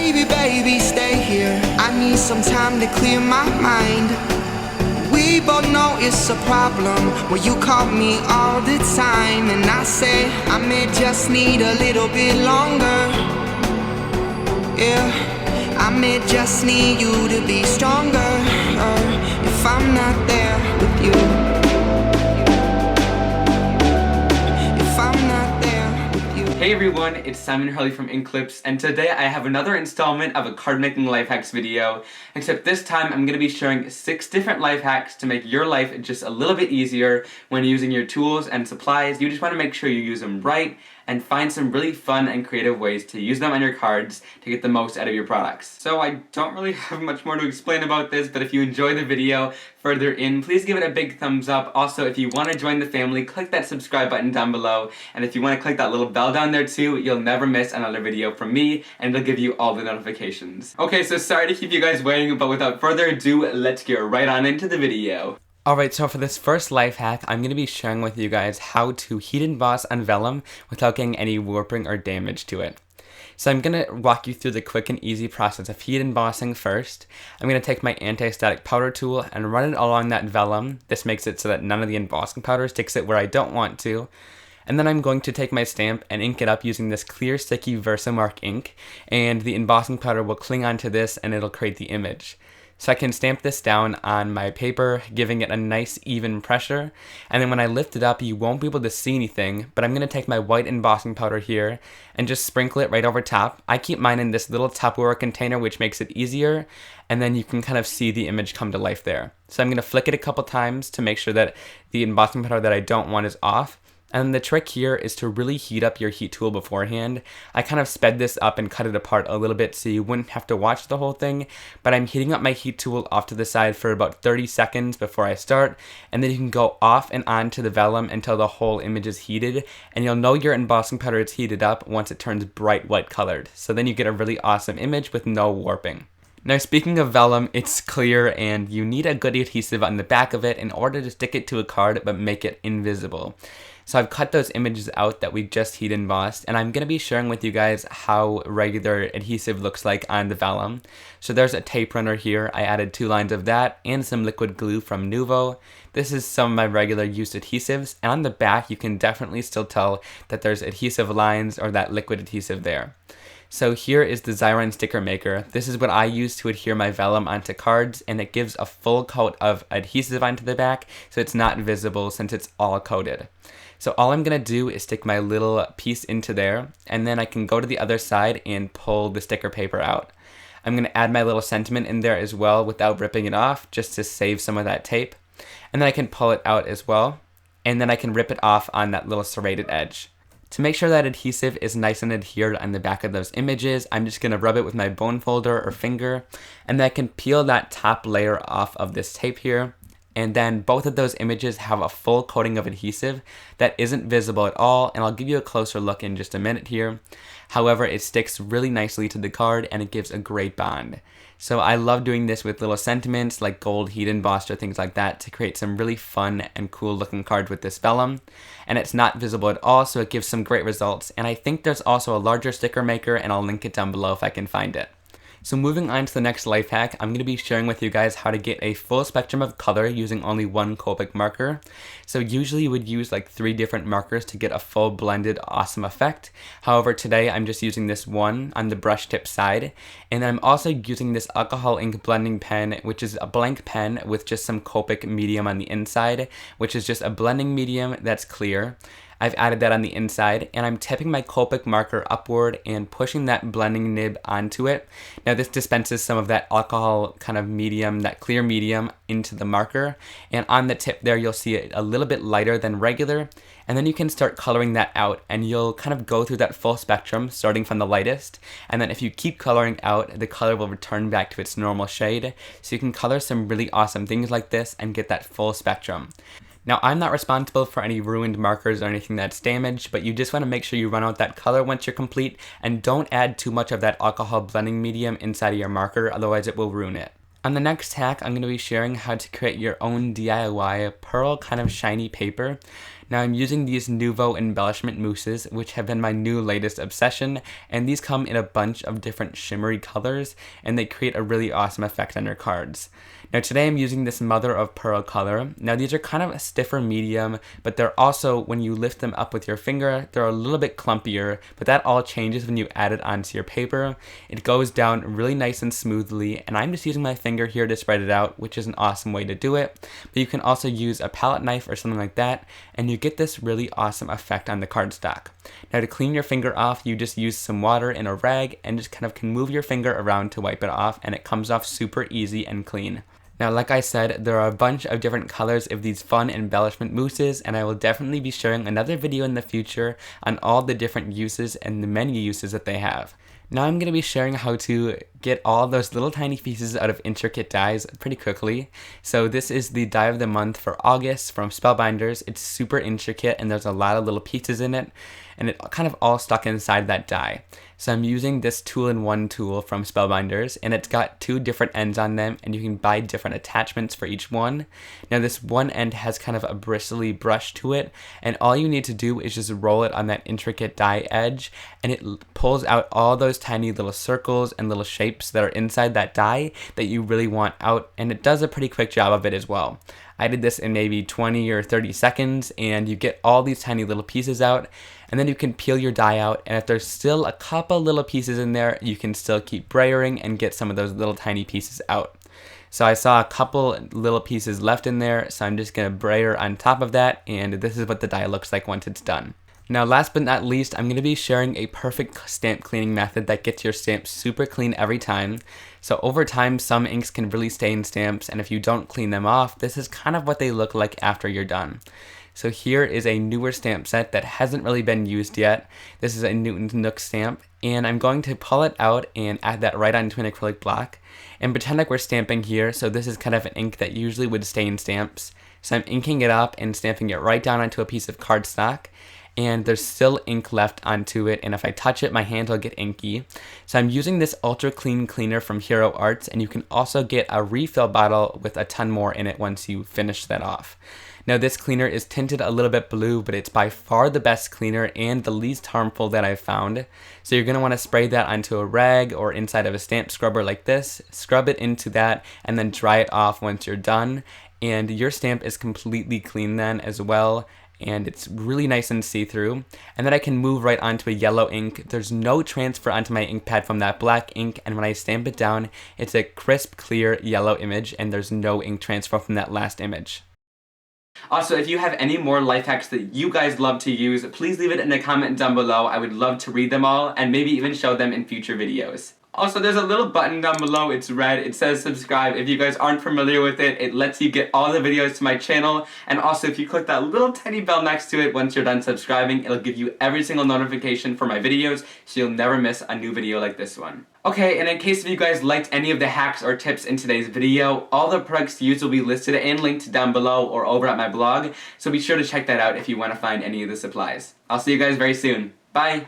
Baby, baby, stay here. I need some time to clear my mind. We both know it's a problem when you call me all the time, and I say I may just need a little bit longer. Yeah, I may just need you to be stronger if I'm not there with you. If I'm not there with you. Hey everyone, it's Hurley from Inklips, and today I have another installment of a card making life hacks video, except this time I'm going to be sharing 6 different life hacks to make your life just a little bit easier when using your tools and supplies. You just want to make sure you use them right and find some really fun and creative ways to use them on your cards to get the most out of your products. So I don't really have much more to explain about this, but if you enjoy the video further in, please give it a big thumbs up. Also, if you want to join the family, click that subscribe button down below, and if you want to click that little bell down there too, you'll never miss another video from me, and it'll give you all the notifications. Okay, so sorry to keep you guys waiting, but without further ado, let's get right on into the video. Alright, so for this first life hack, I'm going to be sharing with you guys how to heat emboss on vellum without getting any warping or damage to it. So I'm going to walk you through the quick and easy process of heat embossing first. I'm going to take my anti-static powder tool and run it along that vellum. This makes it so that none of the embossing powder sticks it where I don't want to. And then I'm going to take my stamp and ink it up using this clear sticky Versamark ink, and the embossing powder will cling onto this and it'll create the image. So I can stamp this down on my paper, giving it a nice even pressure, and then when I lift it up you won't be able to see anything, but I'm going to take my white embossing powder here and just sprinkle it right over top. I keep mine in this little Tupperware container, which makes it easier, and then you can kind of see the image come to life there. So I'm going to flick it a couple times to make sure that the embossing powder that I don't want is off. And the trick here is to really heat up your heat tool beforehand. I kind of sped this up and cut it apart a little bit so you wouldn't have to watch the whole thing, but I'm heating up my heat tool off to the side for about 30 seconds before I start, and then you can go off and on to the vellum until the whole image is heated, and you'll know your embossing powder is heated up once it turns bright white colored. So then you get a really awesome image with no warping. Now speaking of vellum, it's clear and you need a good adhesive on the back of it in order to stick it to a card but make it invisible. So I've cut those images out that we just heat embossed, and I'm going to be sharing with you guys how regular adhesive looks like on the vellum. So there's a tape runner here. I added 2 lines of that and some liquid glue from Nuvo. This is some of my regular used adhesives, and on the back you can definitely still tell that there's adhesive lines or that liquid adhesive there. So here is the Xyron sticker maker. This is what I use to adhere my vellum onto cards, and it gives a full coat of adhesive onto the back so it's not visible since it's all coated. So all I'm going to do is stick my little piece into there, and then I can go to the other side and pull the sticker paper out. I'm going to add my little sentiment in there as well without ripping it off, just to save some of that tape. And then I can pull it out as well, and then I can rip it off on that little serrated edge. To make sure that adhesive is nice and adhered on the back of those images, I'm just going to rub it with my bone folder or finger, and then I can peel that top layer off of this tape here. And then both of those images have a full coating of adhesive that isn't visible at all, and I'll give you a closer look in just a minute here. However, it sticks really nicely to the card and it gives a great bond. So I love doing this with little sentiments like gold heat embossed or things like that to create some really fun and cool looking cards with this vellum. And it's not visible at all, so it gives some great results. And I think there's also a larger sticker maker, and I'll link it down below if I can find it. So moving on to the next life hack, I'm going to be sharing with you guys how to get a full spectrum of color using only one Copic marker. So usually you would use like 3 different markers to get a full blended awesome effect. However, today I'm just using this one on the brush tip side. And then I'm also using this alcohol ink blending pen, which is a blank pen with just some Copic medium on the inside, which is just a blending medium that's clear. I've added that on the inside, and I'm tipping my Copic marker upward and pushing that blending nib onto it. Now this dispenses some of that alcohol kind of medium, that clear medium, into the marker, and on the tip there you'll see it a little bit lighter than regular, and then you can start coloring that out, and you'll kind of go through that full spectrum starting from the lightest, and then if you keep coloring out, the color will return back to its normal shade, so you can color some really awesome things like this and get that full spectrum. Now, I'm not responsible for any ruined markers or anything that's damaged, but you just want to make sure you run out that color once you're complete, and don't add too much of that alcohol blending medium inside of your marker, otherwise it will ruin it. On the next hack, I'm going to be sharing how to create your own DIY pearl kind of shiny paper. Now I'm using these Nuvo embellishment mousses, which have been my new latest obsession, and these come in a bunch of different shimmery colors, and they create a really awesome effect on your cards. Now today I'm using this mother of pearl color. Now these are kind of a stiffer medium, but they're also, when you lift them up with your finger, they're a little bit clumpier, but that all changes when you add it onto your paper. It goes down really nice and smoothly, and I'm just using my finger here to spread it out, which is an awesome way to do it. But you can also use a palette knife or something like that, and you get this really awesome effect on the cardstock. Now to clean your finger off, you just use some water and a rag, and just kind of can move your finger around to wipe it off, and it comes off super easy and clean. Now, like I said, there are a bunch of different colors of these fun embellishment mousses, and I will definitely be sharing another video in the future on all the different uses and the many uses that they have. Now I'm going to be sharing how to get all those little tiny pieces out of intricate dies pretty quickly. So this is the die of the month for August from Spellbinders. It's super intricate and there's a lot of little pieces in it, and it kind of all stuck inside that die. So I'm using this 2-in-1 tool from Spellbinders, and it's got 2 different ends on them, and you can buy different attachments for each one. Now this one end has kind of a bristly brush to it, and all you need to do is just roll it on that intricate die edge, and it pulls out all those tiny little circles and little shapes that are inside that die that you really want out, and it does a pretty quick job of it as well. I did this in maybe 20 or 30 seconds, and you get all these tiny little pieces out, and then you can peel your die out, and if there's still a couple little pieces in there, you can still keep brayering and get some of those little tiny pieces out. So I saw a couple little pieces left in there, so I'm just going to brayer on top of that, and this is what the die looks like once it's done. Now last but not least, I'm going to be sharing a perfect stamp cleaning method that gets your stamps super clean every time. So over time, some inks can really stain stamps, and if you don't clean them off, this is kind of what they look like after you're done. So here is a newer stamp set that hasn't really been used yet. This is a Newton's Nook stamp, and I'm going to pull it out and add that right onto an acrylic block, and pretend like we're stamping here. So this is kind of an ink that usually would stain stamps. So I'm inking it up and stamping it right down onto a piece of cardstock, and there's still ink left onto it, and if I touch it, my hand will get inky. So I'm using this Ultra Clean Cleaner from Hero Arts, and you can also get a refill bottle with a ton more in it once you finish that off. Now this cleaner is tinted a little bit blue, but it's by far the best cleaner and the least harmful that I've found. So you're going to want to spray that onto a rag or inside of a stamp scrubber like this, scrub it into that, and then dry it off once you're done. And your stamp is completely clean then as well, and it's really nice and see-through. And then I can move right onto a yellow ink. There's no transfer onto my ink pad from that black ink, and when I stamp it down, it's a crisp, clear yellow image, and there's no ink transfer from that last image. Also, if you have any more life hacks that you guys love to use, please leave it in the comment down below. I would love to read them all and maybe even show them in future videos. Also, there's a little button down below, it's red, it says subscribe. If you guys aren't familiar with it, it lets you get all the videos to my channel, and also if you click that little tiny bell next to it once you're done subscribing, it'll give you every single notification for my videos, so you'll never miss a new video like this one. Okay, and in case if you guys liked any of the hacks or tips in today's video, all the products used will be listed and linked down below or over at my blog, so be sure to check that out if you want to find any of the supplies. I'll see you guys very soon. Bye!